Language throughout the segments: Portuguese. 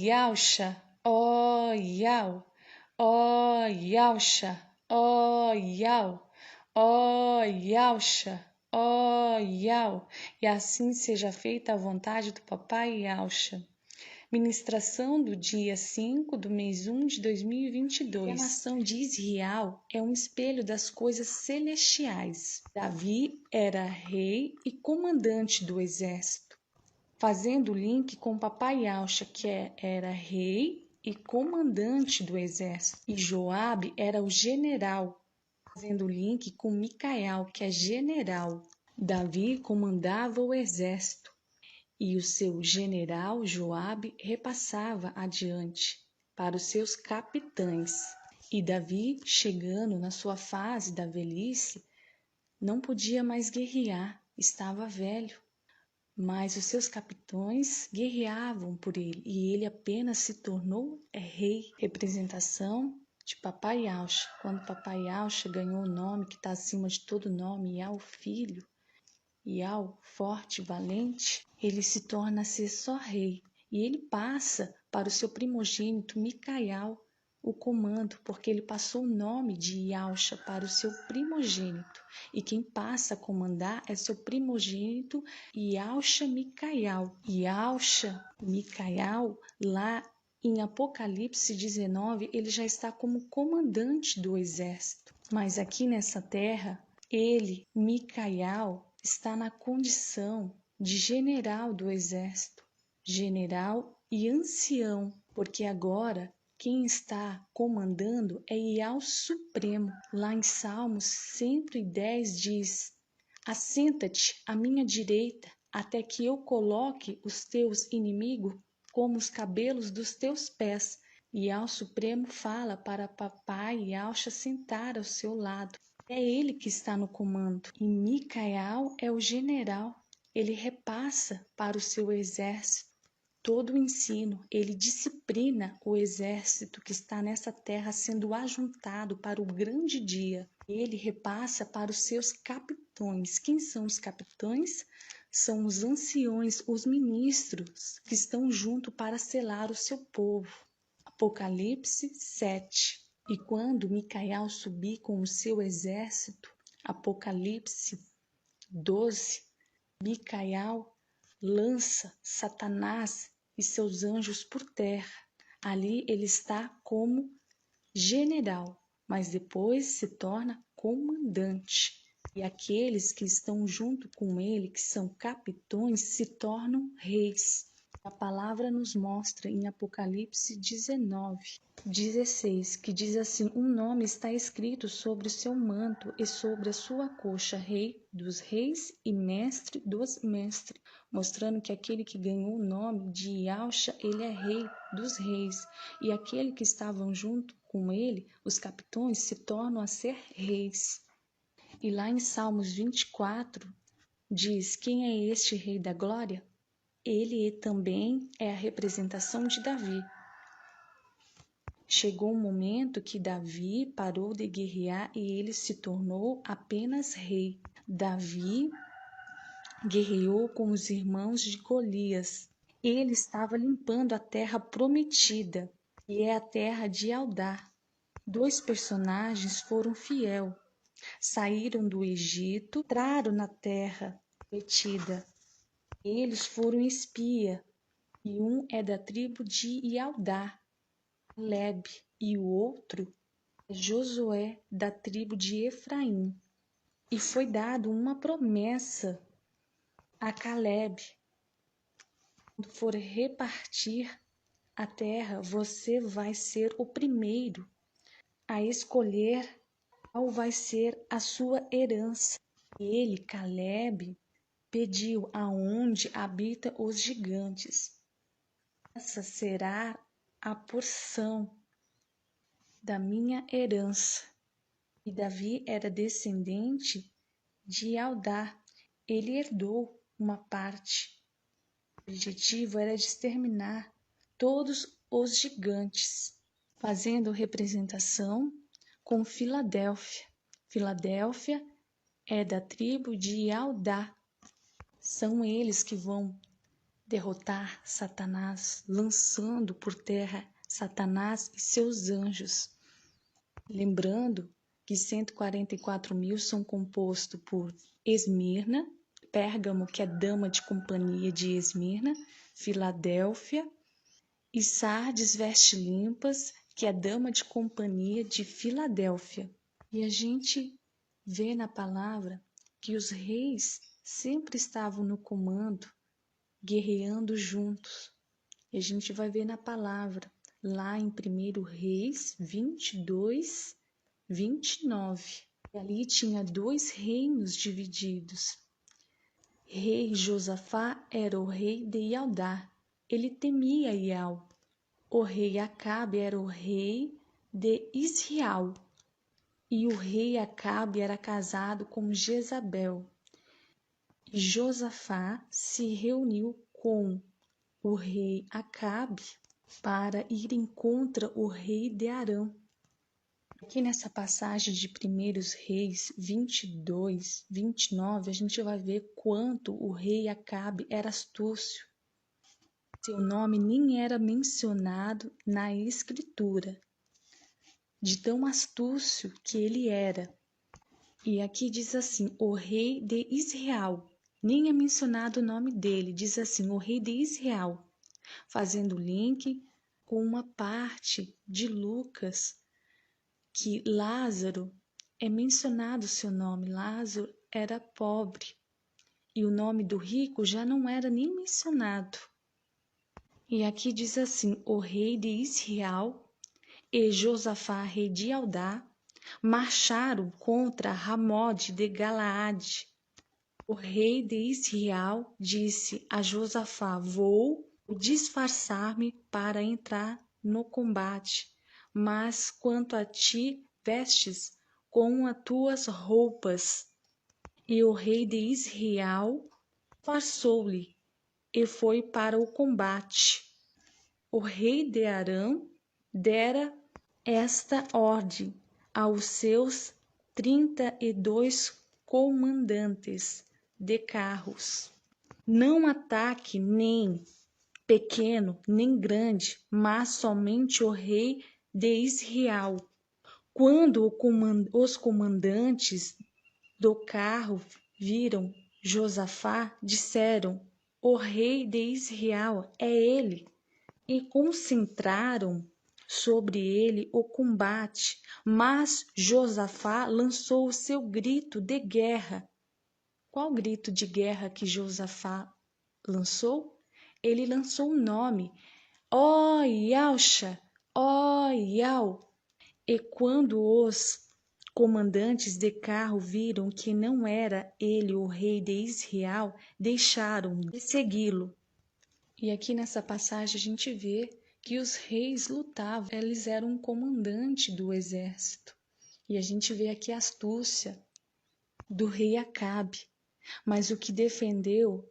Yausha, ó Yau, ó Yausha, ó Yau, ó Yausha, ó Yau. E assim seja feita a vontade do Papai Yausha. Ministração do dia 5 do mês 1 de 2022. A nação de Israel é um espelho das coisas celestiais. Davi era rei e comandante do exército, fazendo o link com o Papai Yausha, que era rei e comandante do exército. E Joabe era o general, fazendo o link com Micael, que é general. Davi comandava o exército e o seu general Joabe repassava adiante para os seus capitães. E Davi, chegando na sua fase da velhice, não podia mais guerrear, estava velho. Mas os seus capitães guerreavam por ele e ele apenas se tornou rei. Representação de Papai Yausha. Quando Papai Yausha ganhou o nome que está acima de todo nome, Yau Filho, Yau forte, valente, ele se torna a ser só rei. E ele passa para o seu primogênito Micael o comando, porque ele passou o nome de Yausha para o seu primogênito. E quem passa a comandar é seu primogênito Yausha Micael. Yausha Micael, lá em Apocalipse 19, ele já está como comandante do exército. Mas aqui nessa terra, ele, Micael, está na condição de general do exército, general e ancião, porque agora quem está comandando é Yau Supremo. Lá em Salmos 110 diz: assenta-te à minha direita, até que eu coloque os teus inimigos como os cabelos dos teus pés. Yau Supremo fala para Papai Yausha sentar ao seu lado. É ele que está no comando. E Micael é o general. Ele repassa para o seu exército todo o ensino. Ele disciplina o exército que está nessa terra sendo ajuntado para o grande dia. Ele repassa para os seus capitães. Quem são os capitães? São os anciões, os ministros que estão junto para selar o seu povo. Apocalipse 7. E quando Micael subir com o seu exército, Apocalipse 12, Micael lança Satanás e seus anjos por terra. Ali ele está como general, mas depois se torna comandante. E aqueles que estão junto com ele, que são capitões, se tornam reis. A palavra nos mostra em Apocalipse 19:16, que diz assim: um nome está escrito sobre o seu manto e sobre a sua coxa, Rei dos Reis e Mestre dos Mestres, mostrando que aquele que ganhou o nome de Yausha, ele é Rei dos Reis, e aquele que estavam junto com ele, os capitães, se tornam a ser reis. E lá em Salmos 24 diz: quem é este Rei da Glória? Ele também é a representação de Davi. Chegou um momento que Davi parou de guerrear e ele se tornou apenas rei. Davi guerreou com os irmãos de Golias. Ele estava limpando a terra prometida, e é a terra de Aldá. Dois personagens foram fiel. Saíram do Egito, entraram na terra prometida. Eles foram espia, e um é da tribo de Ialdá, Caleb, e o outro é Josué, da tribo de Efraim. E foi dado uma promessa a Caleb: quando for repartir a terra, você vai ser o primeiro a escolher qual vai ser a sua herança. Ele, Caleb, pediu aonde habita os gigantes. Essa será a porção da minha herança. E Davi era descendente de Aldá. Ele herdou uma parte. O objetivo era de exterminar todos os gigantes, fazendo representação com Filadélfia. Filadélfia é da tribo de Aldá. São eles que vão derrotar Satanás, lançando por terra Satanás e seus anjos. Lembrando que 144.000 são compostos por Esmirna, Pérgamo, que é dama de companhia de Esmirna, Filadélfia, e Sardes, veste limpas, que é dama de companhia de Filadélfia. E a gente vê na palavra que os reis sempre estavam no comando, guerreando juntos. E a gente vai ver na palavra, lá em 1 Reis 22, 29. E ali tinha 2 reinos divididos. Rei Josafá era o rei de Ialdá. Ele temia Ial. O rei Acabe era o rei de Israel. E o rei Acabe era casado com Jezabel. E Josafá se reuniu com o rei Acabe para ir em contra o rei de Arã. Aqui nessa passagem de 1 Reis 22, 29, a gente vai ver quanto o rei Acabe era astúcio. Seu nome nem era mencionado na escritura, de tão astúcio que ele era. E aqui diz assim, o rei de Israel. Nem é mencionado o nome dele, diz assim, o rei de Israel, fazendo link com uma parte de Lucas, que Lázaro é mencionado o seu nome. Lázaro era pobre e o nome do rico já não era nem mencionado. E aqui diz assim, o rei de Israel e Josafá, rei de Judá, marcharam contra Ramode de Galaade. O rei de Israel disse a Josafá, vou disfarçar-me para entrar no combate, mas quanto a ti, vestes com as tuas roupas. E o rei de Israel passou-lhe e foi para o combate. O rei de Arã dera esta ordem aos seus 32 comandantes de carros: não ataque nem pequeno nem grande, mas somente o rei de Israel. Quando os comandantes do carro viram Josafá, disseram: o rei de Israel é ele, e concentraram sobre ele o combate. Mas Josafá lançou o seu grito de guerra. Qual grito de guerra que Josafá lançou? Ele lançou o nome: ó Yalcha, ó Yal. E quando os comandantes de carro viram que não era ele o rei de Israel, deixaram de segui-lo. E aqui nessa passagem a gente vê que os reis lutavam, eles eram um comandante do exército. E a gente vê aqui a astúcia do rei Acabe. Mas o que defendeu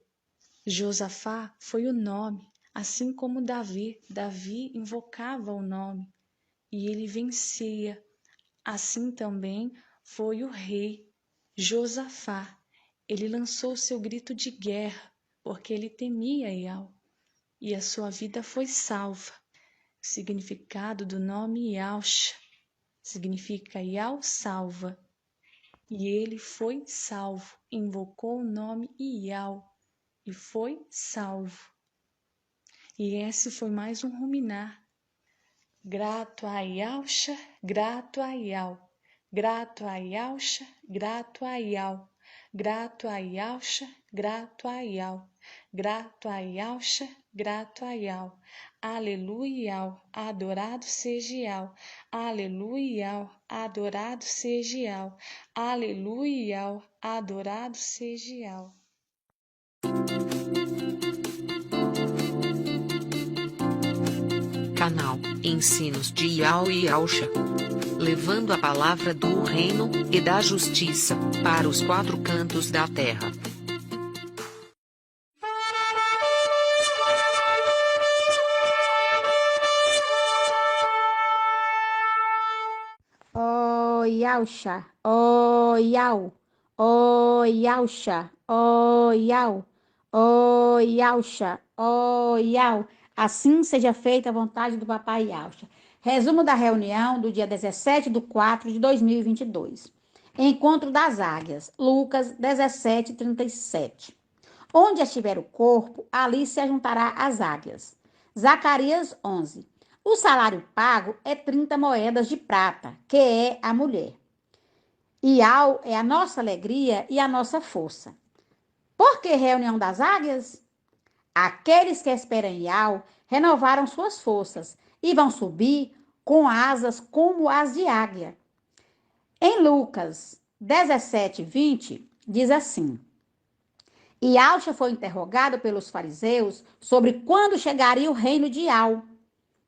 Josafá foi o nome, assim como Davi. Davi invocava o nome e ele vencia. Assim também foi o rei Josafá. Ele lançou seu grito de guerra, porque ele temia Ial, e a sua vida foi salva. O significado do nome Yalcha significa Ial salva. E ele foi salvo, invocou o nome Ial e foi salvo. E esse foi mais um ruminar. Grato a Yalcha, grato a Ial. Grato a Yalcha, grato a Ial. Grato a Yalcha, grato a Ial. Grato a Yalcha, grato a Ial. Aleluia, adorado seja Ial. Aleluia, adorado seja Ial. Aleluia, adorado seja Ial. Canal Ensinos de Ial e Yalcha, levando a palavra do reino e da justiça para os 4 cantos da terra. Ó Yalcha, ó Yal, ó Yalcha, ó Yal, ó Yalcha. ó Iau, assim seja feita a vontade do papai Yaucha. Resumo da reunião do dia 17/4/2022. Encontro das águias, Lucas 17:37. Onde estiver o corpo, ali se ajuntará as águias. Zacarias 11. O salário pago é 30 moedas de prata, que é a mulher. Iau é a nossa alegria e a nossa força. Por que reunião das águias? Aqueles que esperam em Iau renovaram suas forças e vão subir com asas como as de águia. Em Lucas 17:20, diz assim: Iauxa foi interrogado pelos fariseus sobre quando chegaria o reino de Iau.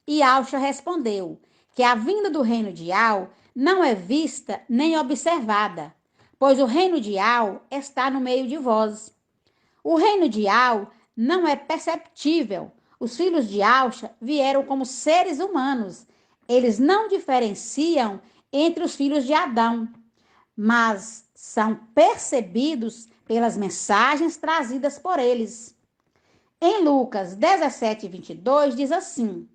Iauxa respondeu que a vinda do reino de Iau não é vista nem observada, pois o reino de Iau está no meio de vós. O reino de Iau não é perceptível. Os filhos de Auxa vieram como seres humanos. Eles não diferenciam entre os filhos de Adão, mas são percebidos pelas mensagens trazidas por eles. Em Lucas 17:22 diz assim: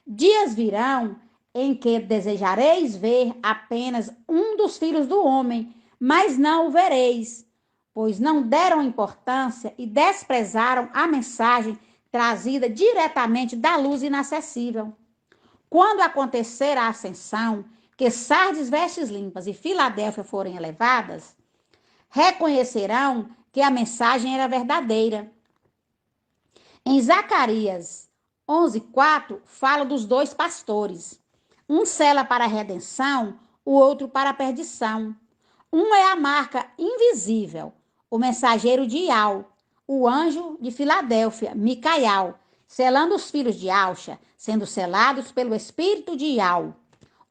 Dias virão em que desejareis ver apenas um dos filhos do homem, mas não o vereis, pois não deram importância e desprezaram a mensagem trazida diretamente da luz inacessível. Quando acontecer a ascensão, que Sardes, vestes limpas e Filadélfia forem elevadas, reconhecerão que a mensagem era verdadeira. Em Zacarias 11:4 fala dos dois pastores. Um sela para a redenção, o outro para a perdição. Um é a marca invisível, o mensageiro de Iau, o anjo de Filadélfia, Micaial, selando os filhos de Auxa, sendo selados pelo espírito de Iau.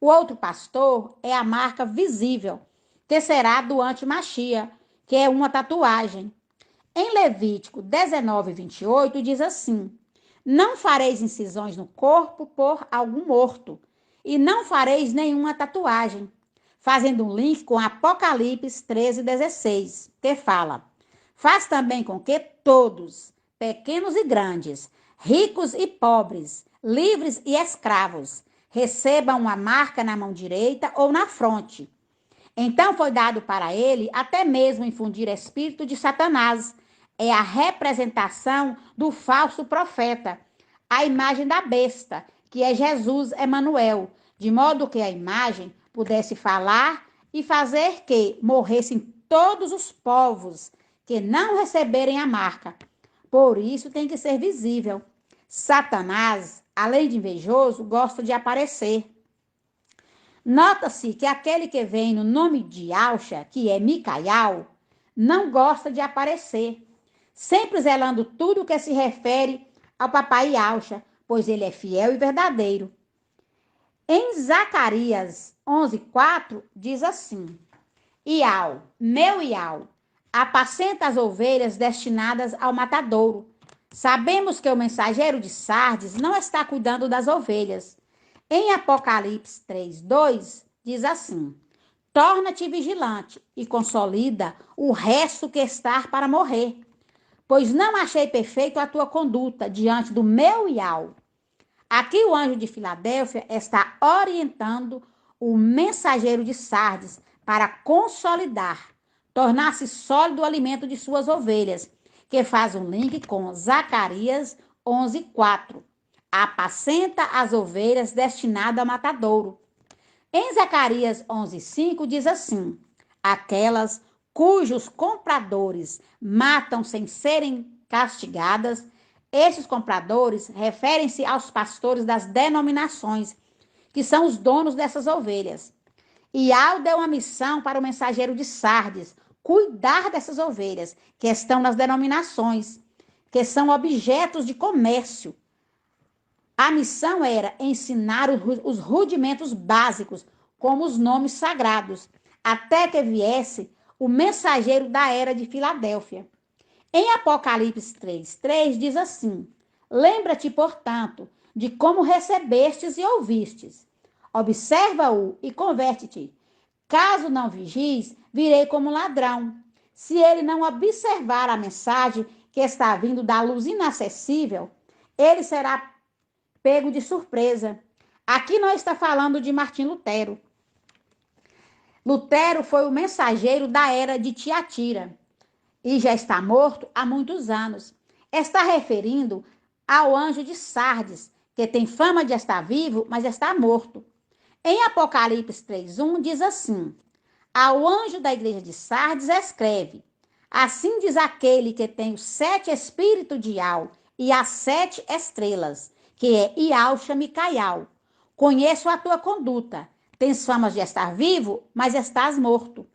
O outro pastor é a marca visível, que será do antimachia, que é uma tatuagem. Em Levítico 19:28 diz assim: Não fareis incisões no corpo por algum morto, e não fareis nenhuma tatuagem, fazendo um link com Apocalipse 13:16, que fala: Faz também com que todos, pequenos e grandes, ricos e pobres, livres e escravos, recebam uma marca na mão direita ou na fronte. Então foi dado para ele até mesmo infundir espírito de Satanás. É a representação do falso profeta, a imagem da besta, que é Jesus Emanuel, de modo que a imagem pudesse falar e fazer que morressem todos os povos que não receberem a marca. Por isso tem que ser visível. Satanás, além de invejoso, gosta de aparecer. Nota-se que aquele que vem no nome de Auxa, que é Micaial, não gosta de aparecer, sempre zelando tudo que se refere ao papai Auxa, pois ele é fiel e verdadeiro. Em Zacarias 11:4 diz assim: Iau, meu Iau, apacenta as ovelhas destinadas ao matadouro. Sabemos que o mensageiro de Sardes não está cuidando das ovelhas. Em Apocalipse 3:2 diz assim: Torna-te vigilante e consolida o resto que está para morrer, pois não achei perfeito a tua conduta diante do meu Iau. Aqui o anjo de Filadélfia está orientando o mensageiro de Sardes para consolidar, tornar-se sólido o alimento de suas ovelhas, que faz um link com Zacarias 11:4. Apacenta as ovelhas destinadas ao matadouro. Em Zacarias 11:5 diz assim: Aquelas cujos compradores matam sem serem castigadas, esses compradores referem-se aos pastores das denominações, que são os donos dessas ovelhas. Iau deu uma missão para o mensageiro de Sardes, cuidar dessas ovelhas que estão nas denominações, que são objetos de comércio. A missão era ensinar os rudimentos básicos, como os nomes sagrados, até que viesse o mensageiro da era de Filadélfia. Em Apocalipse 3:3 diz assim: Lembra-te, portanto, de como recebestes e ouvistes. Observa-o e converte-te. Caso não vigies, virei como ladrão. Se ele não observar a mensagem que está vindo da luz inacessível, ele será pego de surpresa. Aqui não está falando de Martim Lutero. Lutero foi o mensageiro da era de Tiatira e já está morto há muitos anos. Está referindo ao anjo de Sardes, que tem fama de estar vivo, mas está morto. Em Apocalipse 3:1 diz assim: ao anjo da igreja de Sardes escreve: assim diz aquele que tem os 7 espíritos de Ial e as 7 estrelas, que é Ialcha Micaial. Conheço a tua conduta. Tens fama de estar vivo, mas estás morto.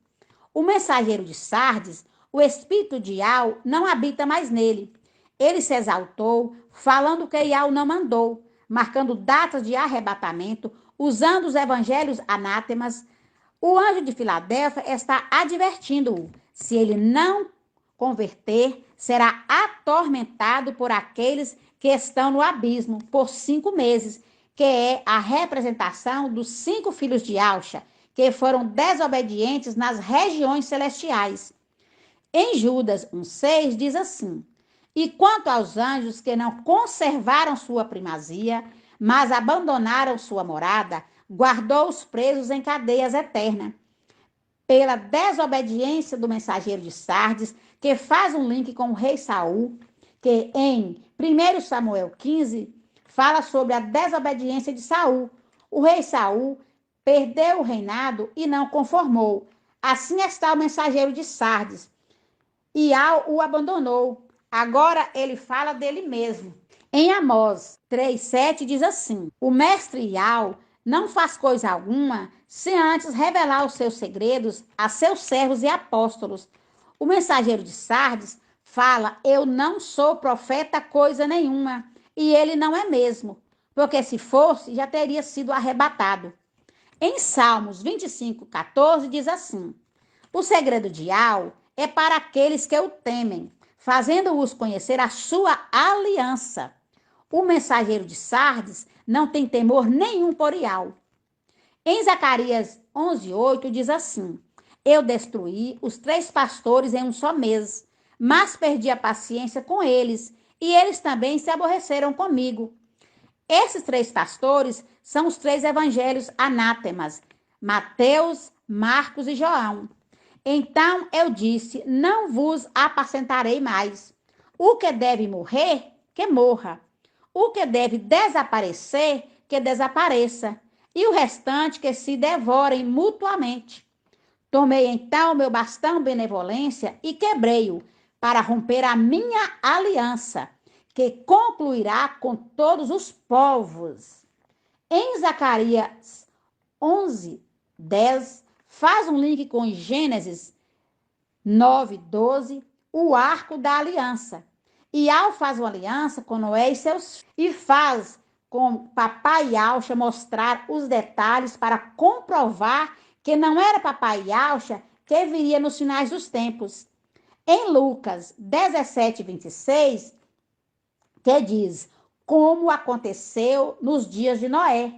O mensageiro de Sardes, o espírito de Ial, não habita mais nele. Ele se exaltou, falando que Ial não mandou, marcando datas de arrebatamento, usando os evangelhos anátemas. O anjo de Filadélfia está advertindo-o. Se ele não converter, será atormentado por aqueles que estão no abismo por 5 meses, que é a representação dos 5 filhos de Alcha, que foram desobedientes nas regiões celestiais. Em Judas 1:6 diz assim: e quanto aos anjos que não conservaram sua primazia, mas abandonaram sua morada, guardou os presos em cadeias eternas. Pela desobediência do mensageiro de Sardes, que faz um link com o rei Saul, que em 1 Samuel 15 fala sobre a desobediência de Saul. O rei Saul perdeu o reinado e não conformou. Assim está o mensageiro de Sardes. Ial o abandonou. Agora ele fala dele mesmo. Em Amós 3:7 diz assim: o mestre Ial não faz coisa alguma sem antes revelar os seus segredos a seus servos e apóstolos. O mensageiro de Sardes fala: eu não sou profeta coisa nenhuma. E ele não é mesmo, porque se fosse, já teria sido arrebatado. Em Salmos 25:14 diz assim: o segredo de Ial é para aqueles que o temem, fazendo-os conhecer a sua aliança. O mensageiro de Sardes não tem temor nenhum por Ial. Em Zacarias 11:8 diz assim: eu destruí os 3 pastores em um só mês, mas perdi a paciência com eles, e eles também se aborreceram comigo. Esses 3 pastores são os 3 evangelhos anátemas, Mateus, Marcos e João. Então eu disse: não vos apacentarei mais. O que deve morrer, que morra. O que deve desaparecer, que desapareça. E o restante, que se devorem mutuamente. Tomei então meu bastão benevolência e quebrei-o, para romper a minha aliança, que concluirá com todos os povos. Em Zacarias 11:10, faz um link com Gênesis 9:12, o arco da aliança. Ial faz uma aliança com Noé e seus filhos, e faz com papai Alcha mostrar os detalhes para comprovar que não era papai Alcha que viria nos finais dos tempos. Em Lucas 17:26, que diz: como aconteceu nos dias de Noé,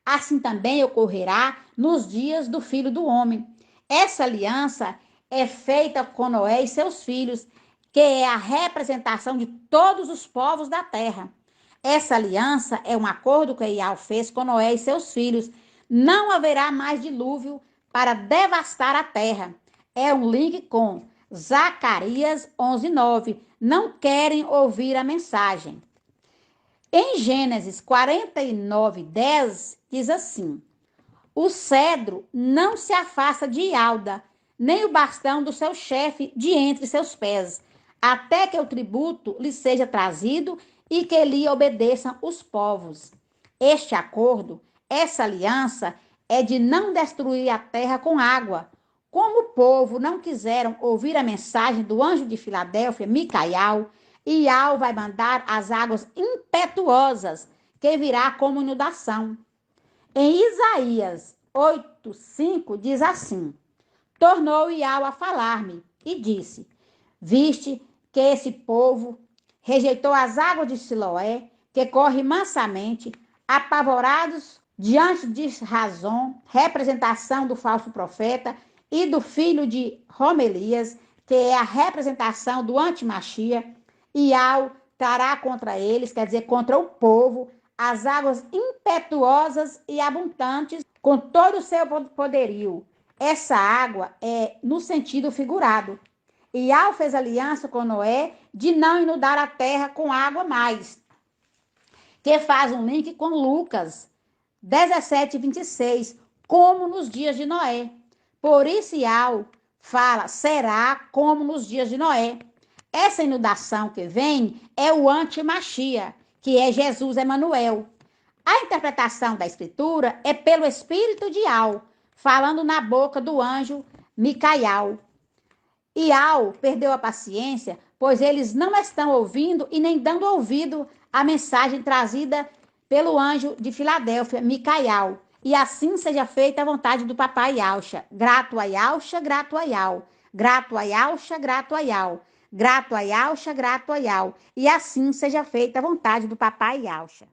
assim também ocorrerá nos dias do Filho do Homem. Essa aliança é feita com Noé e seus filhos, que é a representação de todos os povos da terra. Essa aliança é um acordo que Ial fez com Noé e seus filhos. Não haverá mais dilúvio para devastar a terra. É um link com Zacarias 11:9. Não querem ouvir a mensagem. Em Gênesis 49:10 diz assim: o cedro não se afasta de Ialda, nem o bastão do seu chefe de entre seus pés, até que o tributo lhe seja trazido e que lhe obedeçam os povos. Este acordo, essa aliança, é de não destruir a terra com água. Como o povo não quiseram ouvir a mensagem do anjo de Filadélfia, Micaial, Ial vai mandar as águas impetuosas, que virá como inundação. Em Isaías 8:5 diz assim: tornou Ial a falar-me e disse: viste que esse povo rejeitou as águas de Siloé, que corre mansamente, apavorados diante de Razom, representação do falso profeta, e do filho de Romelias, que é a representação do antimachia. Iau trará contra eles, quer dizer, contra o povo, as águas impetuosas e abundantes, com todo o seu poderio. Essa água é no sentido figurado. Iau fez aliança com Noé de não inundar a terra com água mais, que faz um link com Lucas 17:26, como nos dias de Noé. Por isso, Iau fala, será como nos dias de Noé. Essa inundação que vem é o antimachia, que é Jesus Emanuel. A interpretação da escritura é pelo espírito de Iau, falando na boca do anjo Micaial. Iau perdeu a paciência, pois eles não estão ouvindo e nem dando ouvido à mensagem trazida pelo anjo de Filadélfia, Micaial. E assim seja feita a vontade do papai Yauxa. Grato a Yauxa, grato a Iau. Grato a Yauxa, grato a Iau. Grato a Yauxa, grato a Iau. E assim seja feita a vontade do papai Yauxa.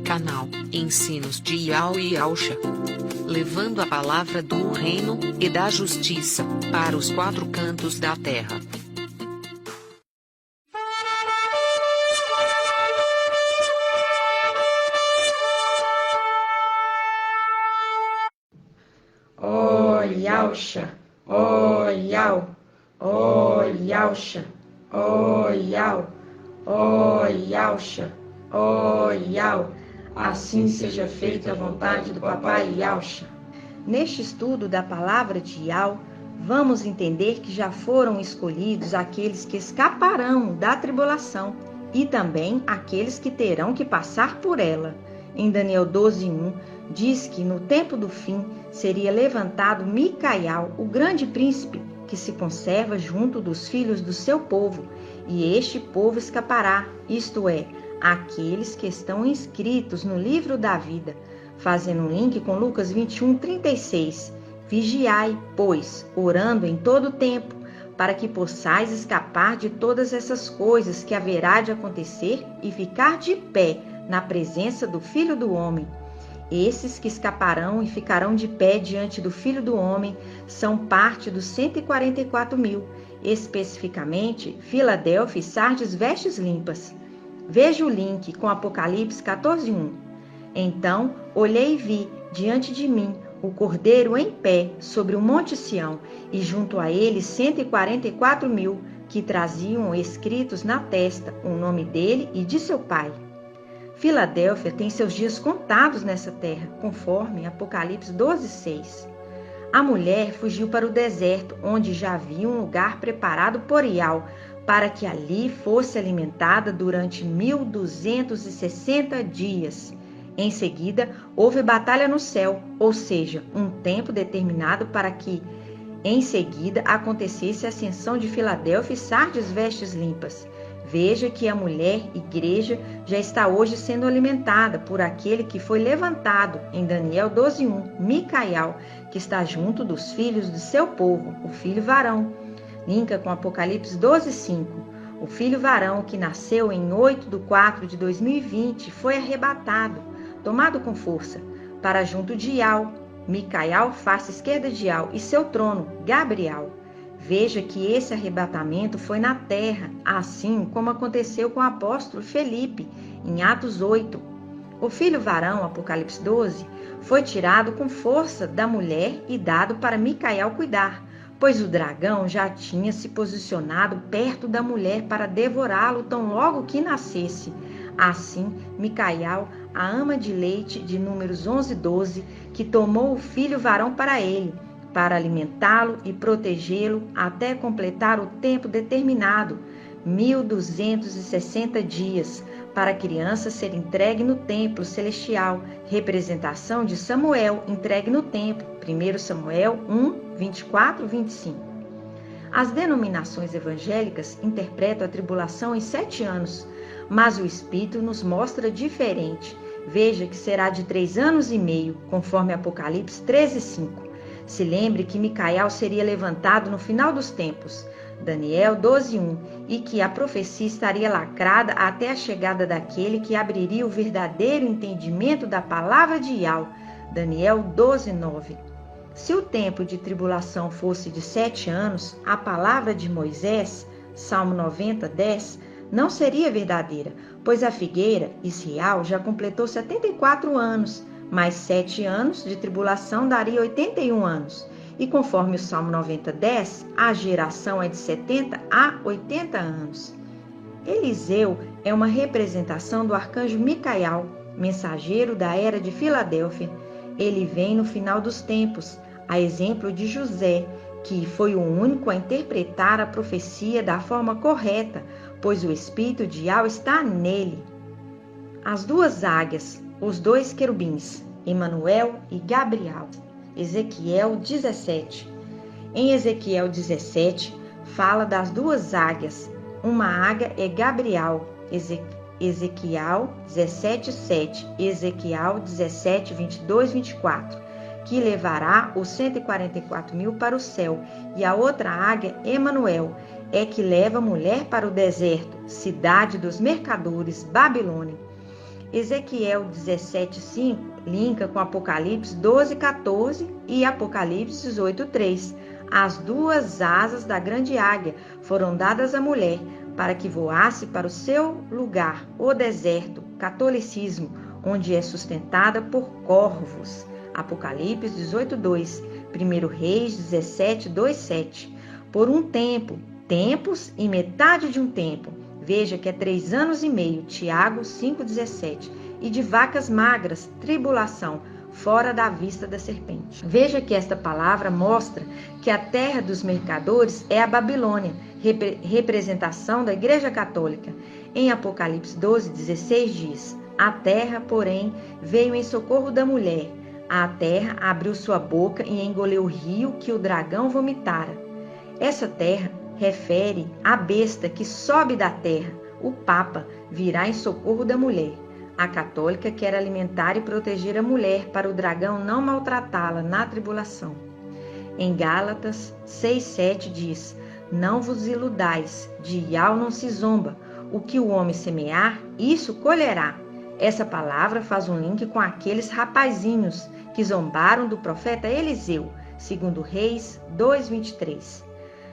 Canal Ensinos de Iau e Yauxa. Levando a palavra do reino e da justiça para os quatro cantos da terra. Ó Yauxa, ó Iau, ó Yauxa, ó Iau, ó Yauxa, ó Iau, assim seja feita a vontade do papai Yauxa. Neste estudo da palavra de Iau, vamos entender que já foram escolhidos aqueles que escaparão da tribulação e também aqueles que terão que passar por ela. Em Daniel 12:1, diz que no tempo do fim seria levantado Micaial, o grande príncipe, que se conserva junto dos filhos do seu povo, e este povo escapará, isto é, aqueles que estão inscritos no livro da vida, fazendo um link com Lucas 21:36. Vigiai, pois, orando em todo o tempo, para que possais escapar de todas essas coisas que haverá de acontecer e ficar de pé na presença do Filho do Homem. Esses que escaparão e ficarão de pé diante do Filho do Homem são parte dos 144.000, especificamente Filadélfia e Sardes vestes limpas. Veja o link com Apocalipse 14:1. Então olhei e vi, diante de mim, o Cordeiro em pé sobre o monte Sião, e junto a ele 144.000, que traziam escritos na testa o nome dele e de seu pai. Filadélfia tem seus dias contados nessa terra, conforme Apocalipse 12:6. A mulher fugiu para o deserto, onde já havia um lugar preparado por Iau, para que ali fosse alimentada durante 1260 dias. Em seguida, houve batalha no céu, ou seja, um tempo determinado para que, em seguida, acontecesse a ascensão de Filadélfia e Sardes vestes limpas. Veja que a mulher igreja já está hoje sendo alimentada por aquele que foi levantado em Daniel 12:1, Micaial, que está junto dos filhos do seu povo, o filho varão. Linka com Apocalipse 12:5. O filho varão que nasceu em 8/4/2020 foi arrebatado, tomado com força, para junto de Iau, Micaial, face esquerda de Iau, e seu trono, Gabriel. Veja que esse arrebatamento foi na terra, assim como aconteceu com o apóstolo Felipe, em Atos 8. O filho varão, Apocalipse 12, foi tirado com força da mulher e dado para Micaial cuidar, pois o dragão já tinha se posicionado perto da mulher para devorá-lo tão logo que nascesse. Assim, Micaial, a ama de leite de Números 11:12, que tomou o filho varão para ele, para alimentá-lo e protegê-lo até completar o tempo determinado, 1260 dias, para a criança ser entregue no templo celestial, representação de Samuel entregue no templo, 1 Samuel 1:24-25. As denominações evangélicas interpretam a tribulação em 7 anos, mas o Espírito nos mostra diferente. Veja que será de 3 anos e meio, conforme Apocalipse 13:5. Se lembre que Micaial seria levantado no final dos tempos, Daniel 12:1, e que a profecia estaria lacrada até a chegada daquele que abriria o verdadeiro entendimento da palavra de Iau, Daniel 12:9. Se o tempo de tribulação fosse de 7 anos, a palavra de Moisés, Salmo 90, 10, não seria verdadeira, pois a figueira, Israel, já completou 74 anos, mais 7 anos de tribulação daria 81 anos. E conforme o Salmo 90, 10, a geração é de 70 a 80 anos. Eliseu é uma representação do arcanjo Micael, mensageiro da era de Filadélfia. Ele vem no final dos tempos, a exemplo de José, que foi o único a interpretar a profecia da forma correta, pois o Espírito de Yahweh está nele. As duas águias, os dois querubins, Emanuel e Gabriel. Ezequiel 17. Em Ezequiel 17, fala das duas águias. Uma águia é Gabriel, Ezequiel 17, 7, Ezequiel 17, 22, 24, que levará os 144.000 para o céu, e a outra águia, Emanuel, é que leva a mulher para o deserto, cidade dos mercadores, Babilônia. Ezequiel 17, 5 linka com Apocalipse 12, 14 e Apocalipse 18, 3. As duas asas da grande águia foram dadas à mulher para que voasse para o seu lugar, o deserto, catolicismo, onde é sustentada por corvos. Apocalipse 18, 2. 1 Reis 17, 2, 7. Por um tempo, tempos e metade de um tempo. Veja que é 3 anos e meio, Tiago 5,17. E de vacas magras, tribulação, fora da vista da serpente. Veja que esta palavra mostra que a terra dos mercadores é a Babilônia, representação da Igreja Católica. Em Apocalipse 12,16 diz: a terra, porém, veio em socorro da mulher. A terra abriu sua boca e engoleu o rio que o dragão vomitara. Essa terra refere à besta que sobe da terra. O Papa virá em socorro da mulher. A católica quer alimentar e proteger a mulher para o dragão não maltratá-la na tribulação. Em Gálatas 6,7 diz: não vos iludais, de Yahweh não se zomba. O que o homem semear, isso colherá. Essa palavra faz um link com aqueles rapazinhos que zombaram do profeta Eliseu, segundo Reis 2,23.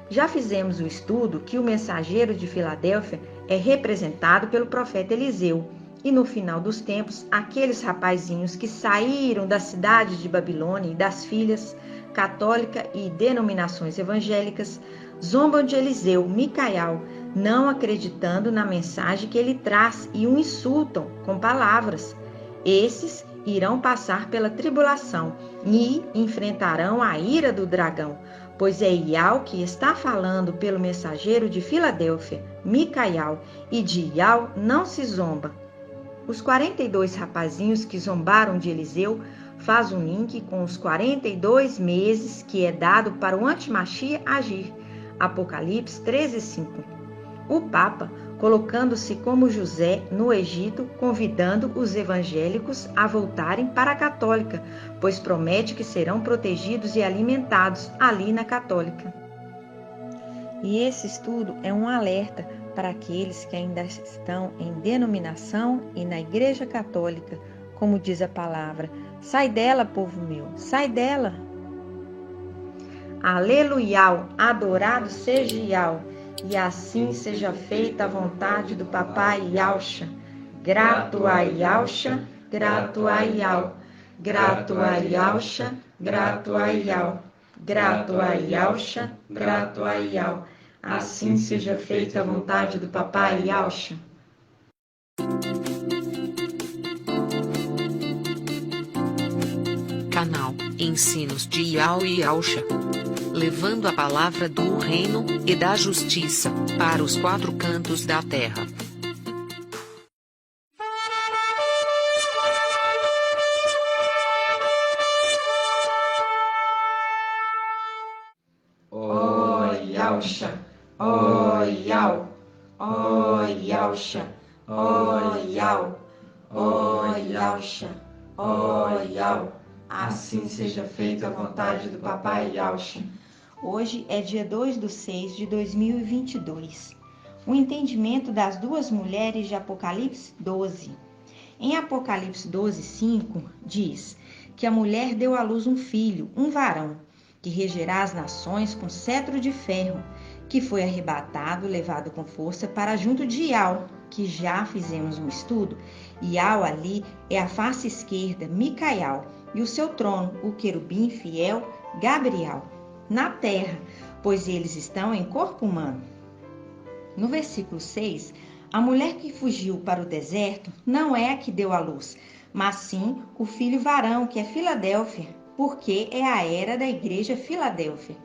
Já fizemos o estudo que o mensageiro de Filadélfia é representado pelo profeta Eliseu, e no final dos tempos, aqueles rapazinhos que saíram da cidade de Babilônia e das filhas, católica e denominações evangélicas, zombam de Eliseu, Micael, não acreditando na mensagem que ele traz e o insultam com palavras. Esses irão passar pela tribulação e enfrentarão a ira do dragão, pois é Yahweh que está falando pelo mensageiro de Filadélfia, Micael, e de Yahweh não se zomba. Os 42 rapazinhos que zombaram de Eliseu faz um link com os 42 meses que é dado para o antimachia agir. Apocalipse 13:5. O Papa, colocando-se como José no Egito, convidando os evangélicos a voltarem para a católica, pois promete que serão protegidos e alimentados ali na católica. E esse estudo é um alerta para aqueles que ainda estão em denominação e na Igreja Católica, como diz a palavra: sai dela, povo meu, sai dela. Aleluia, adorado seja Yahweh, e assim seja feita a vontade do Papai Yahusha. Grato a Yahusha, grato a Yahweh, grato a Yahusha, grato a Yahweh, grato a Yahusha, grato a Yahweh. Assim seja feita a vontade do Papai Yahusha. Canal Ensinos de Yahweh e Yahusha, levando a palavra do reino e da justiça para os 4 cantos da terra. Oh Yahusha, oh Yahweh, oh Yahusha, oh Yahweh, oh Yahusha, oh Yahweh. Assim seja feita a vontade do Papai Yahusha. Hoje é dia 2/6 de 2022. O entendimento das duas mulheres de Apocalipse 12. Em Apocalipse 12:5 diz: que a mulher deu à luz um filho, um varão, que regerá as nações com cetro de ferro, que foi arrebatado, levado com força para junto de Iau, que já fizemos um estudo. Iau ali é a face esquerda, Micaial, e o seu trono, o querubim fiel, Gabriel, na terra, pois eles estão em corpo humano. No versículo 6, a mulher que fugiu para o deserto não é a que deu à luz, mas sim o filho varão, que é Filadélfia, porque é a era da igreja Filadélfia.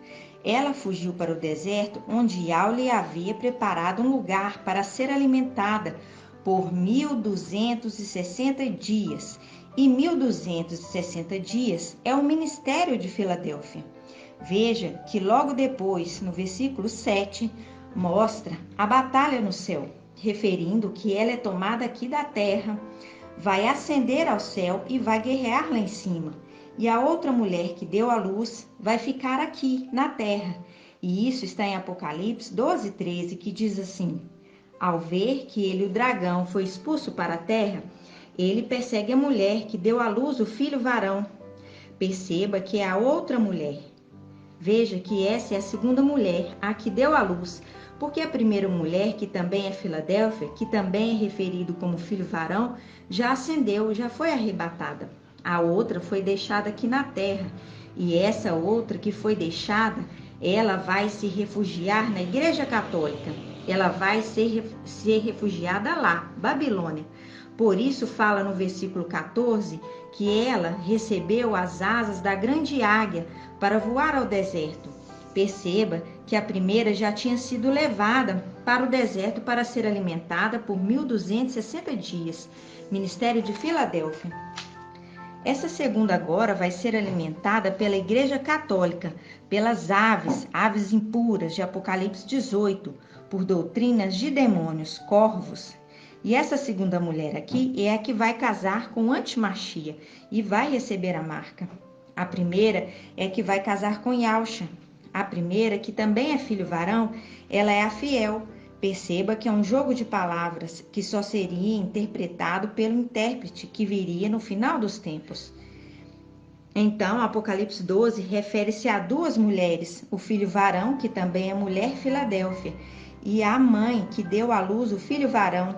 Ela fugiu para o deserto, onde Iau lhe havia preparado um lugar para ser alimentada por 1260 dias. E 1260 dias é o ministério de Filadélfia. Veja que logo depois, no versículo 7, mostra a batalha no céu, referindo que ela é tomada aqui da terra, vai ascender ao céu e vai guerrear lá em cima. E a outra mulher que deu à luz vai ficar aqui, na terra. E isso está em Apocalipse 12:13, que diz assim: ao ver que ele, o dragão, foi expulso para a terra, ele persegue a mulher que deu à luz o filho varão. Perceba que é a outra mulher. Veja que essa é a segunda mulher, a que deu à luz, porque a primeira mulher, que também é Filadélfia, que também é referido como filho varão, já ascendeu, já foi arrebatada. A outra foi deixada aqui na terra, e essa outra que foi deixada, ela vai se refugiar na Igreja Católica. Ela vai ser refugiada lá, Babilônia. Por isso fala no versículo 14 que ela recebeu as asas da grande águia para voar ao deserto. Perceba que a primeira já tinha sido levada para o deserto para ser alimentada por 1260 dias. Ministério de Filadélfia. Essa segunda agora vai ser alimentada pela Igreja Católica, pelas aves impuras de Apocalipse 18, por doutrinas de demônios, corvos. E essa segunda mulher aqui é a que vai casar com Antimachia e vai receber a marca. A primeira é a que vai casar com Yausha. A primeira, que também é filho varão, ela é a fiel. Perceba que é um jogo de palavras que só seria interpretado pelo intérprete que viria no final dos tempos. Então, Apocalipse 12 refere-se a duas mulheres, o filho varão, que também é mulher Filadélfia, e a mãe que deu à luz o filho varão,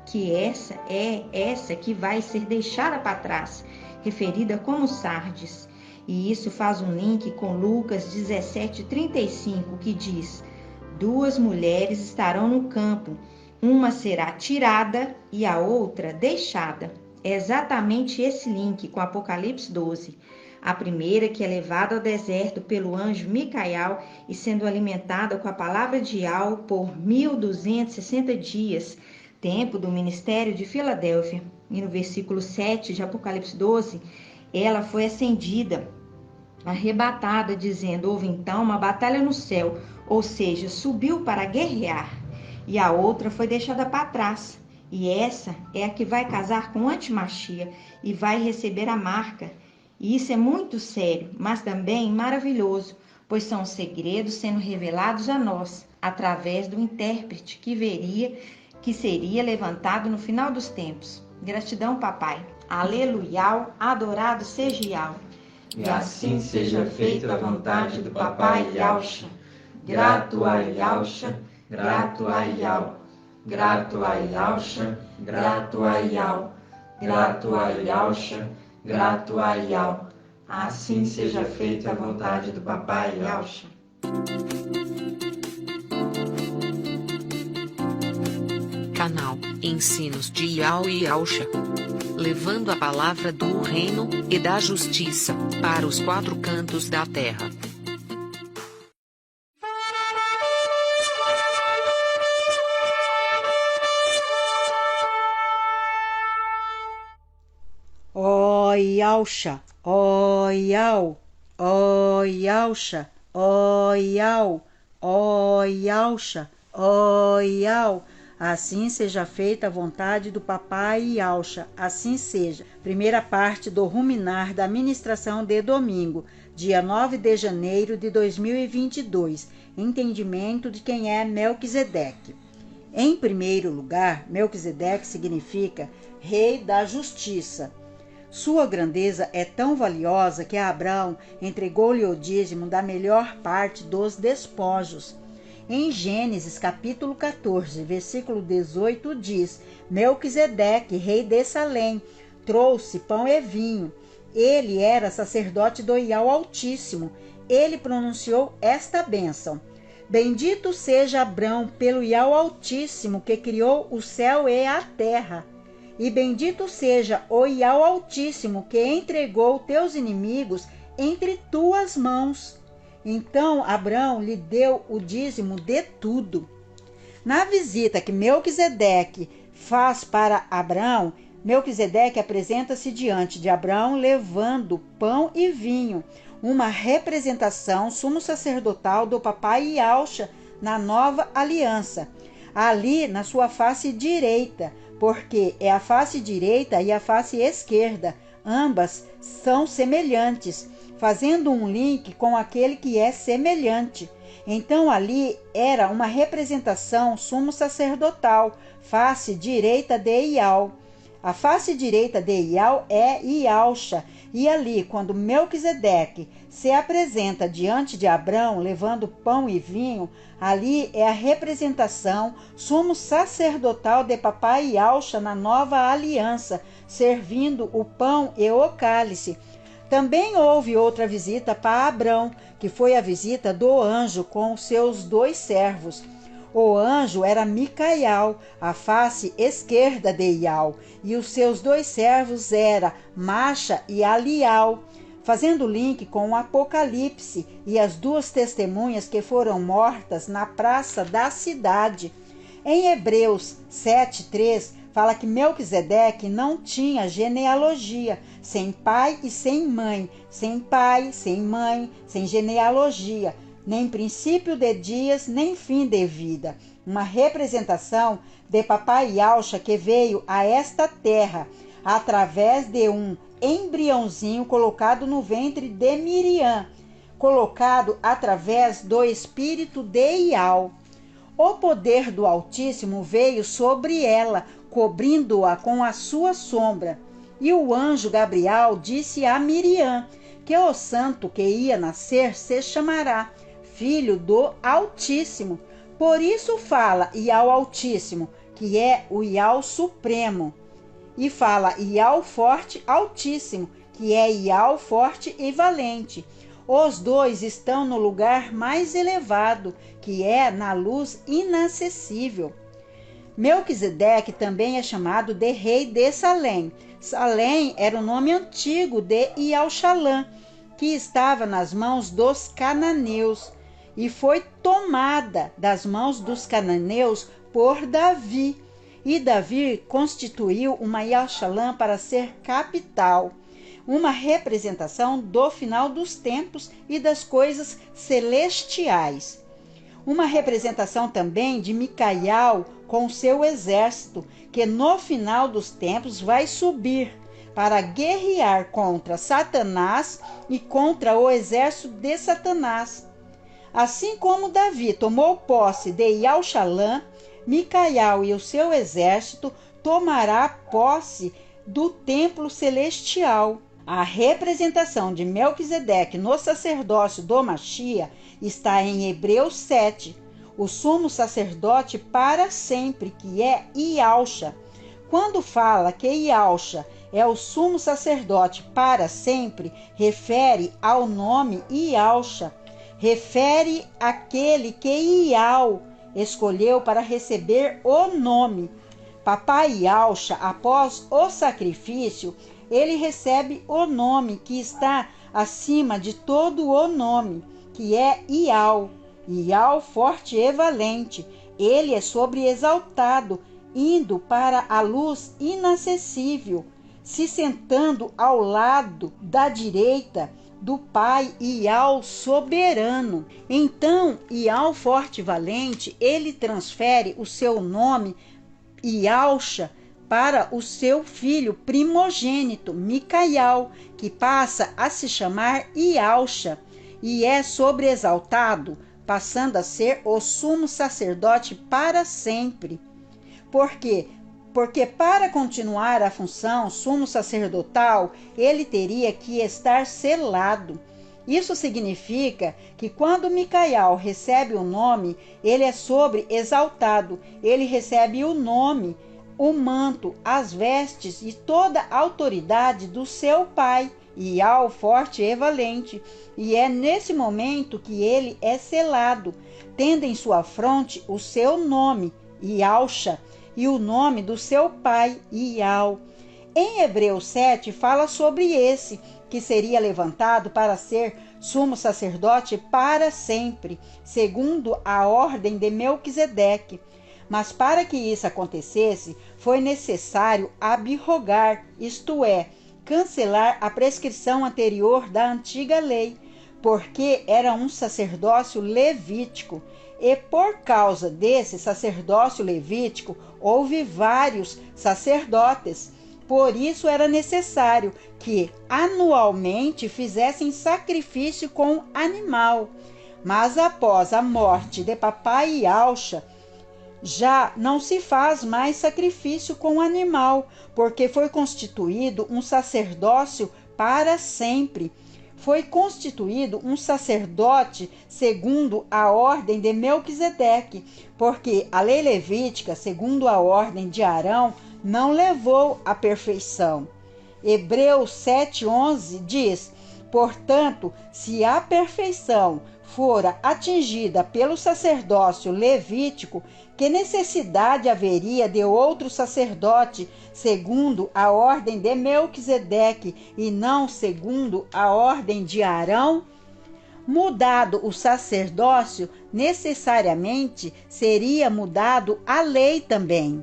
que essa é essa que vai ser deixada para trás, referida como Sardes. E isso faz um link com Lucas 17:35, que diz: duas mulheres estarão no campo, uma será tirada e a outra deixada. É exatamente esse link com Apocalipse 12. A primeira, que é levada ao deserto pelo anjo Micaial e sendo alimentada com a palavra de Iau por 1260 dias, tempo do ministério de Filadélfia. E no versículo 7 de Apocalipse 12, ela foi acendida, arrebatada, dizendo: houve então uma batalha no céu, ou seja, subiu para guerrear, e a outra foi deixada para trás. E essa é a que vai casar com Antimachia e vai receber a marca. E isso é muito sério, mas também maravilhoso, pois são segredos sendo revelados a nós, através do intérprete que seria levantado no final dos tempos. Gratidão, papai. Aleluia, adorado seja Iau. E assim seja feita a vontade do papai Yausha. Grato a Yausha, grato a Iau. Grato a Yausha, grato a Iau. Grato a Yausha, grato a Iau. Assim seja feita a vontade do papai Yausha. Canal Ensinos de Iau e Yausha, levando a palavra do reino e da justiça para os quatro cantos da terra. Ó Yausha, ó Iau, ó Yausha, ó Iau, ó Yausha, ó Iau. Assim seja feita a vontade do papai Yausha, assim seja. Primeira parte do ruminar da ministração de domingo, dia 9 de janeiro de 2022. Entendimento de quem é Melquisedeque. Em primeiro lugar, Melquisedeque significa rei da justiça. Sua grandeza é tão valiosa que Abraão entregou-lhe o dízimo da melhor parte dos despojos. Em Gênesis capítulo 14, versículo 18 diz: Melquisedeque, rei de Salém, trouxe pão e vinho. Ele era sacerdote do Iau Altíssimo. Ele pronunciou esta bênção: Bendito seja Abrão pelo Iau Altíssimo que criou o céu e a terra. E bendito seja o Iau Altíssimo que entregou teus inimigos entre tuas mãos. Então Abrão lhe deu o dízimo de tudo. Na visita que Melquisedeque faz para Abrão, Melquisedeque apresenta-se diante de Abrão levando pão e vinho, uma representação sumo sacerdotal do papai Yahshua na nova aliança, ali na sua face direita, porque é a face direita e a face esquerda, ambas são semelhantes, fazendo um link com aquele que é semelhante. Então ali era uma representação sumo sacerdotal, face direita de Iau. A face direita de Iau é Yahshua, e ali, quando Melquisedeque se apresenta diante de Abrão, levando pão e vinho, ali é a representação sumo sacerdotal de papai Yahshua na nova aliança, servindo o pão e o cálice. Também houve outra visita para Abrão, que foi a visita do anjo com os seus 2 servos. O anjo era Micael, a face esquerda de Iau, e os seus 2 servos eram Macha e Alial, fazendo link com o Apocalipse e as 2 testemunhas que foram mortas na praça da cidade. Em Hebreus 7:3 fala que Melquisedeque não tinha genealogia, sem pai e sem mãe, sem pai, sem mãe, sem genealogia, nem princípio de dias, nem fim de vida. Uma representação de papai Yahshua que veio a esta terra através de um embriãozinho colocado no ventre de Miriam, colocado através do espírito de Iau. O poder do Altíssimo veio sobre ela, cobrindo-a com a sua sombra. E o anjo Gabriel disse a Miriam que o santo que ia nascer se chamará Filho do Altíssimo. Por isso fala Iau Altíssimo, que é o Iau Supremo. E fala Iau Forte Altíssimo, que é Iau Forte e Valente. Os 2 estão no lugar mais elevado, que é na luz inacessível. Melquisedeque também é chamado de rei de Salém. Salém era o nome antigo de Iau-Shalã, que estava nas mãos dos cananeus, e foi tomada das mãos dos cananeus por Davi. E Davi constituiu uma Iau-Shalã para ser capital, uma representação do final dos tempos e das coisas celestiais. Uma representação também de Micael com seu exército, que no final dos tempos vai subir para guerrear contra Satanás e contra o exército de Satanás. Assim como Davi tomou posse de Iau-Shalã, Micael e o seu exército tomará posse do templo celestial. A representação de Melquisedeque no sacerdócio do Machia está em Hebreus 7, o sumo sacerdote para sempre, que é Yahshua. Quando fala que Yahshua é o sumo sacerdote para sempre, refere ao nome Yahshua, refere àquele que Iau escolheu para receber o nome. Papai Yahshua, após o sacrifício, ele recebe o nome que está acima de todo o nome, que é Iau, Iau forte e valente. Ele é sobreexaltado, indo para a luz inacessível, se sentando ao lado da direita do Pai Iau soberano. Então, Iau forte e valente, ele transfere o seu nome, Yahshua, para o seu filho primogênito, Micael, que passa a se chamar Yahshua e é sobreexaltado, passando a ser o sumo sacerdote para sempre. Porque porque para continuar a função sumo sacerdotal, ele teria que estar selado. Isso significa que quando Micael recebe o nome, ele é exaltado, ele recebe o nome, o manto, as vestes e toda a autoridade do seu pai, Ial, forte e valente, e é nesse momento que ele é selado, tendo em sua fronte o seu nome, Ialcha, e o nome do seu pai, Ial. Em Hebreus 7 fala sobre esse, que seria levantado para ser sumo sacerdote para sempre, segundo a ordem de Melquisedeque. Mas para que isso acontecesse, foi necessário abrogar, isto é, cancelar a prescrição anterior da antiga lei, porque era um sacerdócio levítico. E por causa desse sacerdócio levítico, houve vários sacerdotes. Por isso era necessário que anualmente fizessem sacrifício com animal. Mas após a morte de papai Ialcha, já não se faz mais sacrifício com animal, porque foi constituído um sacerdócio para sempre. Foi constituído um sacerdote segundo a ordem de Melquisedeque, porque a lei levítica, segundo a ordem de Arão, não levou à perfeição. Hebreus 7:11 diz: portanto, se a perfeição fora atingida pelo sacerdócio levítico, que necessidade haveria de outro sacerdote segundo a ordem de Melquisedeque e não segundo a ordem de Arão? Mudado o sacerdócio, necessariamente seria mudado a lei também.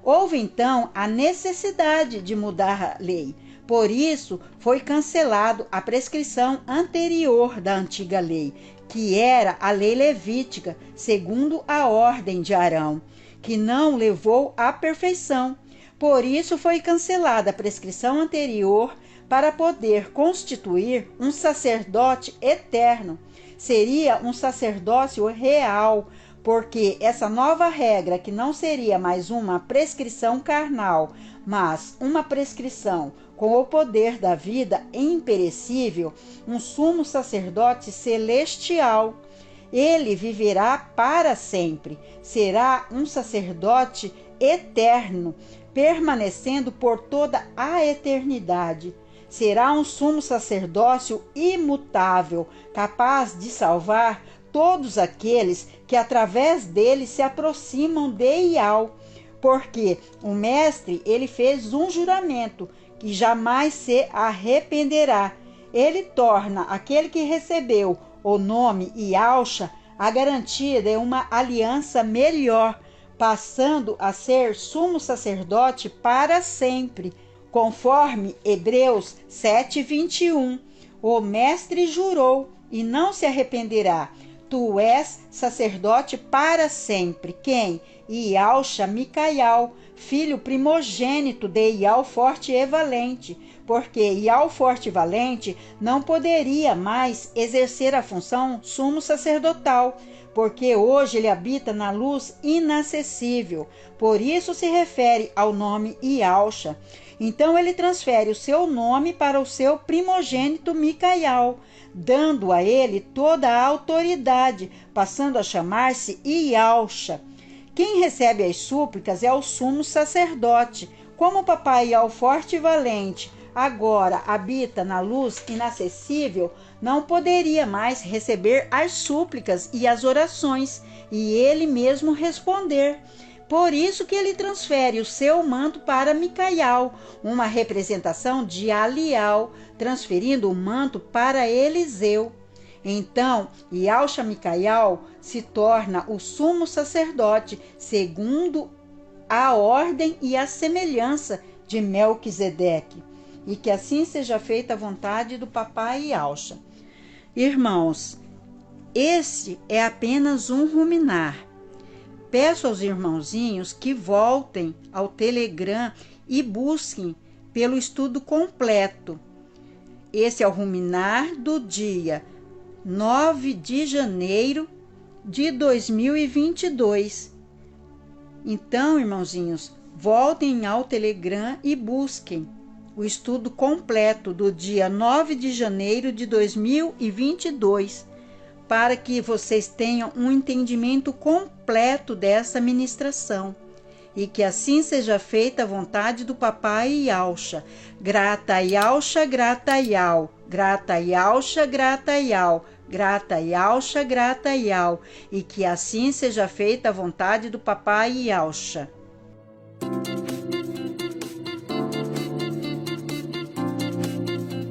Houve então a necessidade de mudar a lei. Por isso foi cancelado a prescrição anterior da antiga lei, que era a lei levítica, segundo a ordem de Arão, que não levou à perfeição. Por isso foi cancelada a prescrição anterior para poder constituir um sacerdote eterno. Seria um sacerdócio real, porque essa nova regra, que não seria mais uma prescrição carnal, mas uma prescrição com o poder da vida imperecível, um sumo sacerdote celestial. Ele viverá para sempre, será um sacerdote eterno, permanecendo por toda a eternidade. Será um sumo sacerdócio imutável, capaz de salvar todos aqueles que através dele se aproximam de Ial, porque o mestre ele fez um juramento que jamais se arrependerá. Ele torna aquele que recebeu o nome Ialcha a garantia de uma aliança melhor, passando a ser sumo sacerdote para sempre, conforme Hebreus 7:21. O mestre jurou e não se arrependerá. Tu és sacerdote para sempre. Quem? Ialcha Micael, filho primogênito de Ial forte e valente, porque Ial forte e valente não poderia mais exercer a função sumo sacerdotal, porque hoje ele habita na luz inacessível. Por isso se refere ao nome Ialcha. Então ele transfere o seu nome para o seu primogênito Micael, dando a ele toda a autoridade, passando a chamar-se Ialcha. Quem recebe as súplicas é o sumo sacerdote. Como o papai Ial forte e valente agora habita na luz inacessível, não poderia mais receber as súplicas e as orações, e ele mesmo responder. Por isso que ele transfere o seu manto para Micael, uma representação de Alial, transferindo o manto para Eliseu. Então, Ialcha Micael se torna o sumo sacerdote, segundo a ordem e a semelhança de Melquisedeque. E que assim seja feita a vontade do papai Ialcha. Irmãos, este é apenas um ruminar. Peço aos irmãozinhos que voltem ao Telegram e busquem pelo estudo completo. Esse é o ruminar do dia 9 de janeiro de 2022. Então, irmãozinhos, voltem ao Telegram e busquem o estudo completo do dia 9 de janeiro de 2022, para que vocês tenham um entendimento completo dessa ministração. E que assim seja feita a vontade do Papai Yalcha. Grata Yalcha, grata Yal. Grata Yalcha, grata Yal. Grata Yalcha, grata Yal. E que assim seja feita a vontade do Papai Yalcha.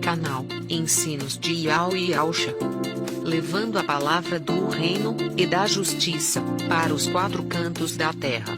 Canal Ensinos de Yao e Yalcha, levando a palavra do reino e da justiça para os quatro cantos da terra.